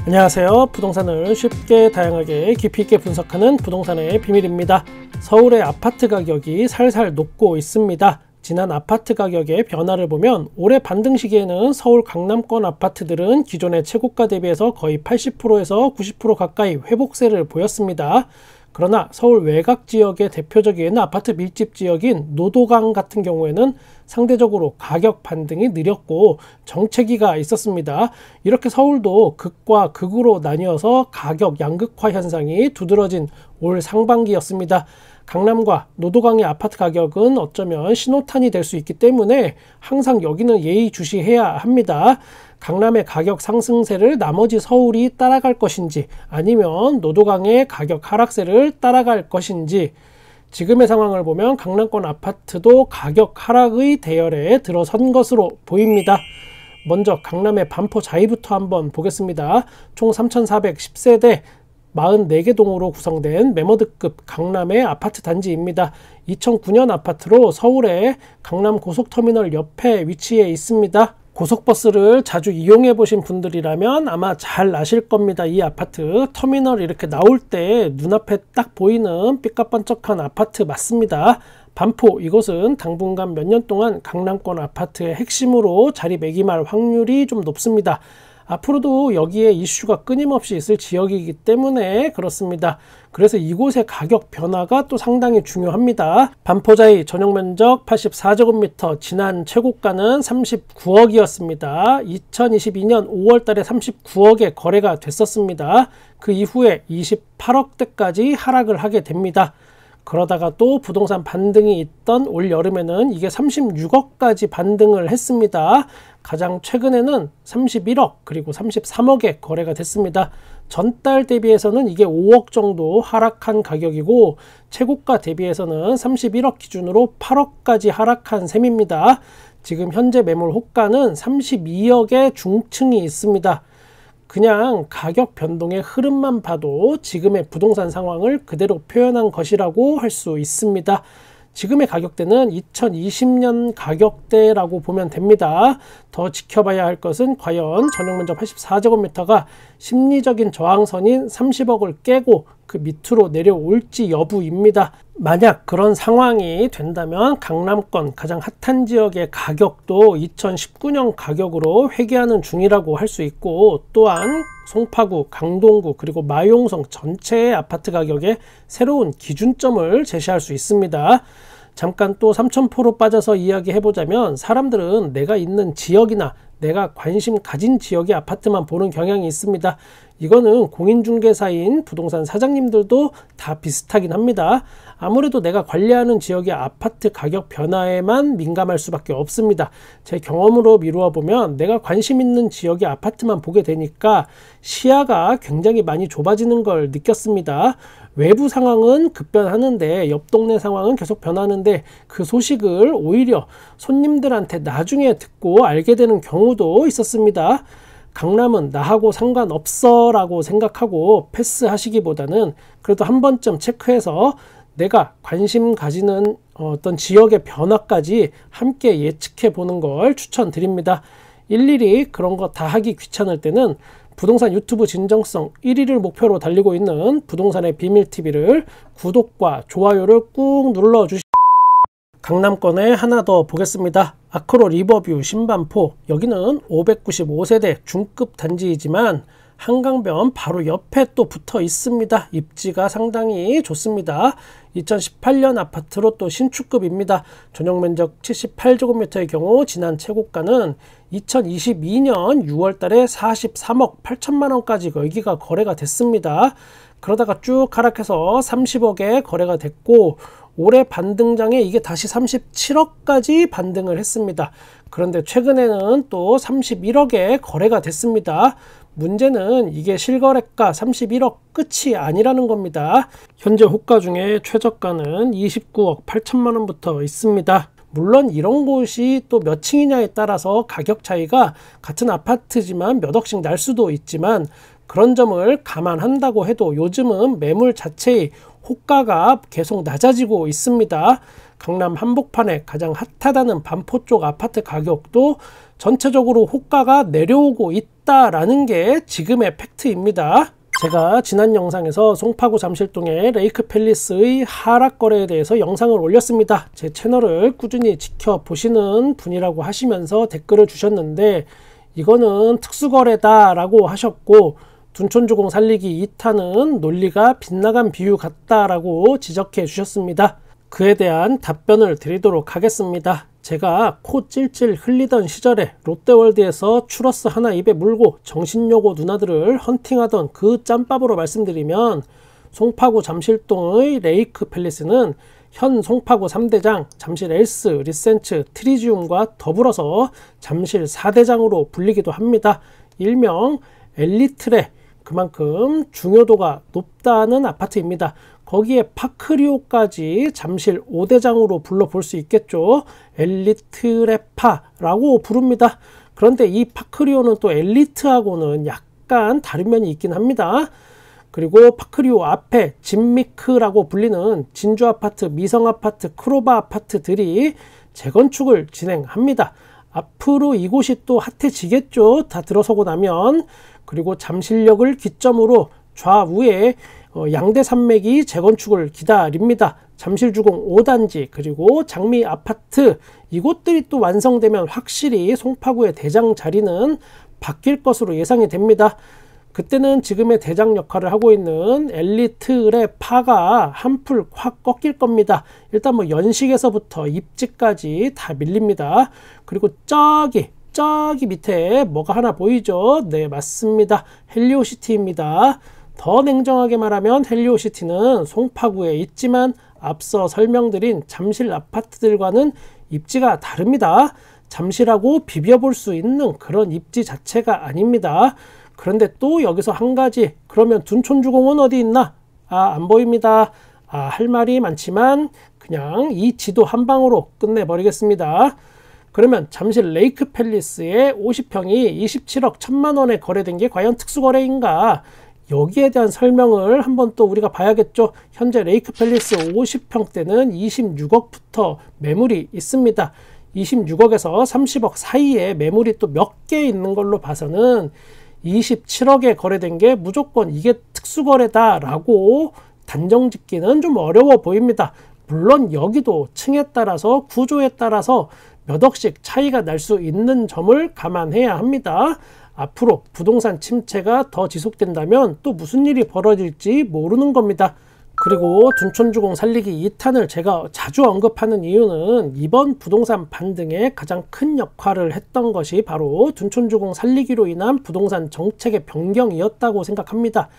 안녕하세요. 부동산을 쉽게 다양하게 깊이 있게 분석하는 부동산의 비밀입니다. 서울의 아파트 가격이 살살 녹고 있습니다. 지난 아파트 가격의 변화를 보면 올해 반등 시기에는 서울 강남권 아파트들은 기존의 최고가 대비해서 거의 80%에서 90% 가까이 회복세를 보였습니다. 그러나 서울 외곽 지역의 대표적인 아파트 밀집 지역인 노도강 같은 경우에는 상대적으로 가격 반등이 느렸고 정체기가 있었습니다. 이렇게 서울도 극과 극으로 나뉘어서 가격 양극화 현상이 두드러진 올 상반기였습니다. 강남과 노도강의 아파트 가격은 어쩌면 신호탄이 될 수 있기 때문에 항상 여기는 예의주시해야 합니다. 강남의 가격 상승세를 나머지 서울이 따라갈 것인지 아니면 노도강의 가격 하락세를 따라갈 것인지, 지금의 상황을 보면 강남권 아파트도 가격 하락의 대열에 들어선 것으로 보입니다. 먼저 강남의 반포 자이부터 한번 보겠습니다. 총 3,410세대 44개 동으로 구성된 매머드급 강남의 아파트 단지입니다. 2009년 아파트로 서울의 강남 고속터미널 옆에 위치해 있습니다. 고속버스를 자주 이용해 보신 분들이라면 아마 잘 아실 겁니다. 이 아파트 터미널 이렇게 나올 때 눈앞에 딱 보이는 삐까번쩍한 아파트 맞습니다. 반포, 이곳은 당분간 몇 년 동안 강남권 아파트의 핵심으로 자리매김할 확률이 좀 높습니다. 앞으로도 여기에 이슈가 끊임없이 있을 지역이기 때문에 그렇습니다. 그래서 이곳의 가격 변화가 또 상당히 중요합니다. 반포자이 전용면적 84제곱미터, 지난 최고가는 39억이었습니다. 2022년 5월 달에 39억에 거래가 됐었습니다. 그 이후에 28억대까지 하락을 하게 됩니다. 그러다가 또 부동산 반등이 있던 올 여름에는 이게 36억까지 반등을 했습니다. 가장 최근에는 31억 그리고 33억에 거래가 됐습니다. 전달 대비해서는 이게 5억 정도 하락한 가격이고 최고가 대비해서는 31억 기준으로 8억까지 하락한 셈입니다. 지금 현재 매물 호가는 32억의 중층이 있습니다. 그냥 가격 변동의 흐름만 봐도 지금의 부동산 상황을 그대로 표현한 것이라고 할 수 있습니다. 지금의 가격대는 2020년 가격대라고 보면 됩니다. 더 지켜봐야 할 것은 과연 전용면적 84제곱미터가 심리적인 저항선인 30억을 깨고 그 밑으로 내려올지 여부입니다. 만약 그런 상황이 된다면 강남권 가장 핫한 지역의 가격도 2019년 가격으로 회귀하는 중이라고 할 수 있고, 또한 송파구, 강동구 그리고 마용성 전체의 아파트 가격에 새로운 기준점을 제시할 수 있습니다. 잠깐 또 삼천포로 빠져서 이야기해보자면 사람들은 내가 있는 지역이나 내가 관심 가진 지역의 아파트만 보는 경향이 있습니다. 이거는 공인중개사인 부동산 사장님들도 다 비슷하긴 합니다. 아무래도 내가 관리하는 지역의 아파트 가격 변화에만 민감할 수밖에 없습니다. 제 경험으로 미루어 보면 내가 관심 있는 지역의 아파트만 보게 되니까 시야가 굉장히 많이 좁아지는 걸 느꼈습니다. 외부 상황은 급변하는데 옆 동네 상황은 계속 변하는데 그 소식을 오히려 손님들한테 나중에 듣고 알게 되는 경우도 있었습니다. 강남은 나하고 상관없어 라고 생각하고 패스하시기보다는 그래도 한 번쯤 체크해서 내가 관심 가지는 어떤 지역의 변화까지 함께 예측해 보는 걸 추천드립니다. 일일이 그런 거 다 하기 귀찮을 때는 부동산 유튜브 진정성 1위를 목표로 달리고 있는 부동산의 비밀TV를 구독과 좋아요를 꾹 눌러주시고, 강남권에 하나 더 보겠습니다. 아크로 리버뷰 신반포, 여기는 595세대 중급 단지이지만 한강변 바로 옆에 또 붙어 있습니다. 입지가 상당히 좋습니다. 2018년 아파트로 또 신축급입니다. 전용면적 78제곱미터의 경우 지난 최고가는 2022년 6월 달에 43억 8천만 원까지 여기가 거래가 됐습니다. 그러다가 쭉 하락해서 30억에 거래가 됐고 올해 반등장에 이게 다시 37억까지 반등을 했습니다. 그런데 최근에는 또 31억에 거래가 됐습니다. 문제는 이게 실거래가 31억 끝이 아니라는 겁니다. 현재 호가 중에 최저가는 29억 8천만 원부터 있습니다. 물론 이런 곳이 또 몇 층이냐에 따라서 가격 차이가 같은 아파트지만 몇 억씩 날 수도 있지만, 그런 점을 감안한다고 해도 요즘은 매물 자체의 호가가 계속 낮아지고 있습니다. 강남 한복판에 가장 핫하다는 반포 쪽 아파트 가격도 전체적으로 호가가 내려오고 없다라는 게 지금의 팩트입니다. 제가 지난 영상에서 송파구 잠실동의 레이크 팰리스의 하락 거래에 대해서 영상을 올렸습니다. 제 채널을 꾸준히 지켜보시는 분이라고 하시면서 댓글을 주셨는데 이거는 특수거래다 라고 하셨고 둔촌주공 살리기 2탄은 논리가 빗나간 비유 같다라고 지적해 주셨습니다. 그에 대한 답변을 드리도록 하겠습니다. 제가 코 찔찔 흘리던 시절에 롯데월드에서 추러스 하나 입에 물고 정신요고 누나들을 헌팅하던 그 짬밥으로 말씀드리면 송파구 잠실동의 레이크 팰리스는 현 송파구 3대장 잠실 엘스, 리센츠, 트리지움과 더불어서 잠실 4대장으로 불리기도 합니다. 일명 엘리트래, 그만큼 중요도가 높다는 아파트입니다. 거기에 파크리오까지 잠실 5대장으로 불러볼 수 있겠죠. 엘리트레파라고 부릅니다. 그런데 이 파크리오는 또 엘리트하고는 약간 다른 면이 있긴 합니다. 그리고 파크리오 앞에 진미크라고 불리는 진주아파트, 미성아파트, 크로바 아파트들이 재건축을 진행합니다. 앞으로 이곳이 또 핫해지겠죠. 다 들어서고 나면. 그리고 잠실역을 기점으로 좌우에 양대산맥이 재건축을 기다립니다. 잠실주공 5단지 그리고 장미 아파트 이곳들이 또 완성되면 확실히 송파구의 대장 자리는 바뀔 것으로 예상이 됩니다. 그때는 지금의 대장 역할을 하고 있는 엘리트의 파가 한풀 확 꺾일 겁니다. 일단 뭐 연식에서부터 입지까지 다 밀립니다. 그리고 저기 밑에 뭐가 하나 보이죠? 네, 맞습니다. 헬리오시티입니다. 더 냉정하게 말하면 헬리오시티는 송파구에 있지만 앞서 설명드린 잠실 아파트들과는 입지가 다릅니다. 잠실하고 비벼볼 수 있는 그런 입지 자체가 아닙니다. 그런데 또 여기서 한 가지, 그러면 둔촌주공은 어디 있나? 안 보입니다. 할 말이 많지만 그냥 이 지도 한 방으로 끝내버리겠습니다. 그러면 잠실 레이크 팰리스의 50평이 27억 1천만 원에 거래된 게 과연 특수거래인가? 여기에 대한 설명을 한번 또 우리가 봐야겠죠. 현재 레이크 팰리스 50평대는 26억부터 매물이 있습니다. 26억에서 30억 사이에 매물이 또 몇 개 있는 걸로 봐서는 27억에 거래된 게 무조건 이게 특수거래다라고 단정 짓기는 좀 어려워 보입니다. 물론 여기도 층에 따라서 구조에 따라서 몇 억씩 차이가 날 수 있는 점을 감안해야 합니다. 앞으로 부동산 침체가 더 지속된다면 또 무슨 일이 벌어질지 모르는 겁니다. 그리고 둔촌주공 살리기 2탄을 제가 자주 언급하는 이유는 이번 부동산 반등에 가장 큰 역할을 했던 것이 바로 둔촌주공 살리기로 인한 부동산 정책의 변경이었다고 생각합니다.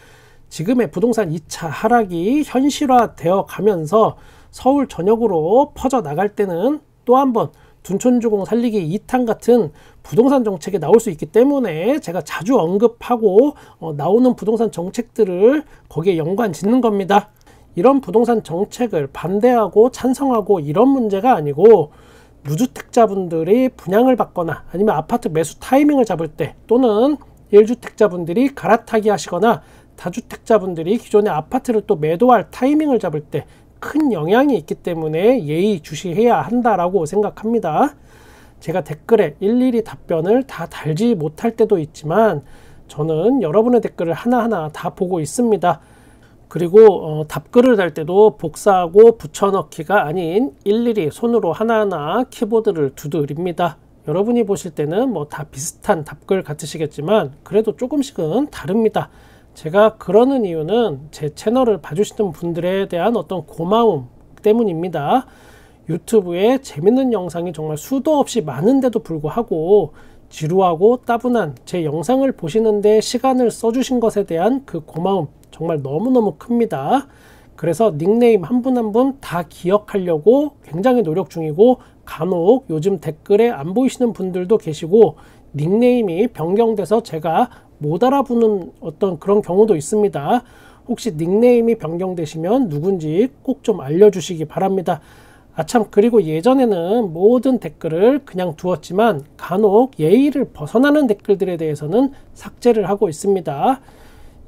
지금의 부동산 2차 하락이 현실화되어 가면서 서울 전역으로 퍼져나갈 때는 또 한번 둔촌주공 살리기 2탄 같은 부동산 정책이 나올 수 있기 때문에 제가 자주 언급하고 나오는 부동산 정책들을 거기에 연관 짓는 겁니다. 이런 부동산 정책을 반대하고 찬성하고 이런 문제가 아니고 무주택자분들이 분양을 받거나 아니면 아파트 매수 타이밍을 잡을 때 또는 1주택자분들이 갈아타기 하시거나 다주택자분들이 기존의 아파트를 또 매도할 타이밍을 잡을 때 큰 영향이 있기 때문에 예의주시해야 한다라고 생각합니다. 제가 댓글에 일일이 답변을 다 달지 못할 때도 있지만 저는 여러분의 댓글을 하나하나 다 보고 있습니다. 그리고 답글을 달 때도 복사하고 붙여넣기가 아닌 일일이 손으로 하나하나 키보드를 두드립니다. 여러분이 보실 때는 뭐 다 비슷한 답글 같으시겠지만 그래도 조금씩은 다릅니다. 제가 그러는 이유는 제 채널을 봐주시는 분들에 대한 어떤 고마움 때문입니다. 유튜브에 재밌는 영상이 정말 수도 없이 많은데도 불구하고 지루하고 따분한 제 영상을 보시는데 시간을 써주신 것에 대한 그 고마움 정말 너무너무 큽니다. 그래서 닉네임 한 분 한 분 다 기억하려고 굉장히 노력 중이고 간혹 요즘 댓글에 안 보이시는 분들도 계시고 닉네임이 변경돼서 제가 못 알아보는 어떤 그런 경우도 있습니다. 혹시 닉네임이 변경되시면 누군지 꼭 좀 알려주시기 바랍니다. 참, 그리고 예전에는 모든 댓글을 그냥 두었지만 간혹 예의를 벗어나는 댓글들에 대해서는 삭제를 하고 있습니다.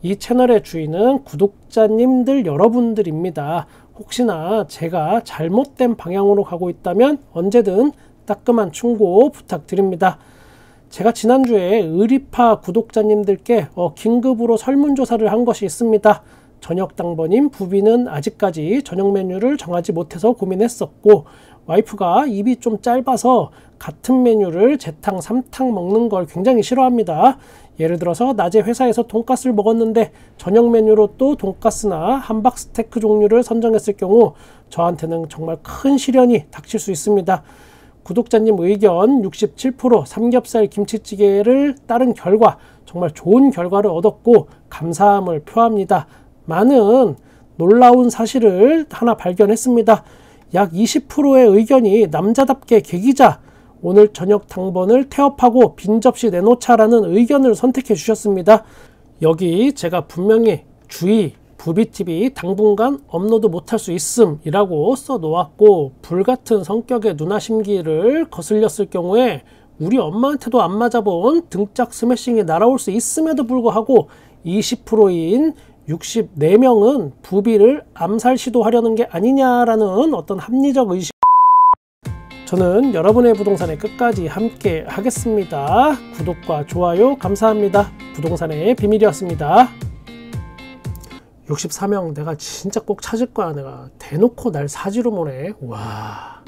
이 채널의 주인은 구독자님들 여러분들입니다. 혹시나 제가 잘못된 방향으로 가고 있다면 언제든 따끔한 충고 부탁드립니다. 제가 지난주에 의리파 구독자님들께 긴급으로 설문조사를 한 것이 있습니다. 저녁당번인 부비는 아직까지 저녁 메뉴를 정하지 못해서 고민했었고, 와이프가 입이 좀 짧아서 같은 메뉴를 재탕 3탕 먹는 걸 굉장히 싫어합니다. 예를 들어서 낮에 회사에서 돈가스를 먹었는데 저녁 메뉴로 또 돈가스나 함박 스테이크 종류를 선정했을 경우 저한테는 정말 큰 시련이 닥칠 수 있습니다. 구독자님 의견 67% 삼겹살 김치찌개를 따른 결과 정말 좋은 결과를 얻었고 감사함을 표합니다. 많은 놀라운 사실을 하나 발견했습니다. 약 20%의 의견이 남자답게 개기자 오늘 저녁 당번을 태업하고 빈 접시 내놓자라는 의견을 선택해 주셨습니다. 여기 제가 분명히 주의 부비TV 당분간 업로드 못할 수 있음 이라고 써 놓았고, 불같은 성격의 누나심기를 거슬렸을 경우에 우리 엄마한테도 안 맞아본 등짝 스매싱이 날아올 수 있음에도 불구하고 20%인 64명은 부비를 암살 시도하려는 게 아니냐라는 어떤 합리적 의심. 저는 여러분의 부동산에 끝까지 함께 하겠습니다. 구독과 좋아요 감사합니다. 부동산의 비밀이었습니다. 64명 내가 진짜 꼭 찾을 거야. 내가 대놓고 날 사지로 모네. 와.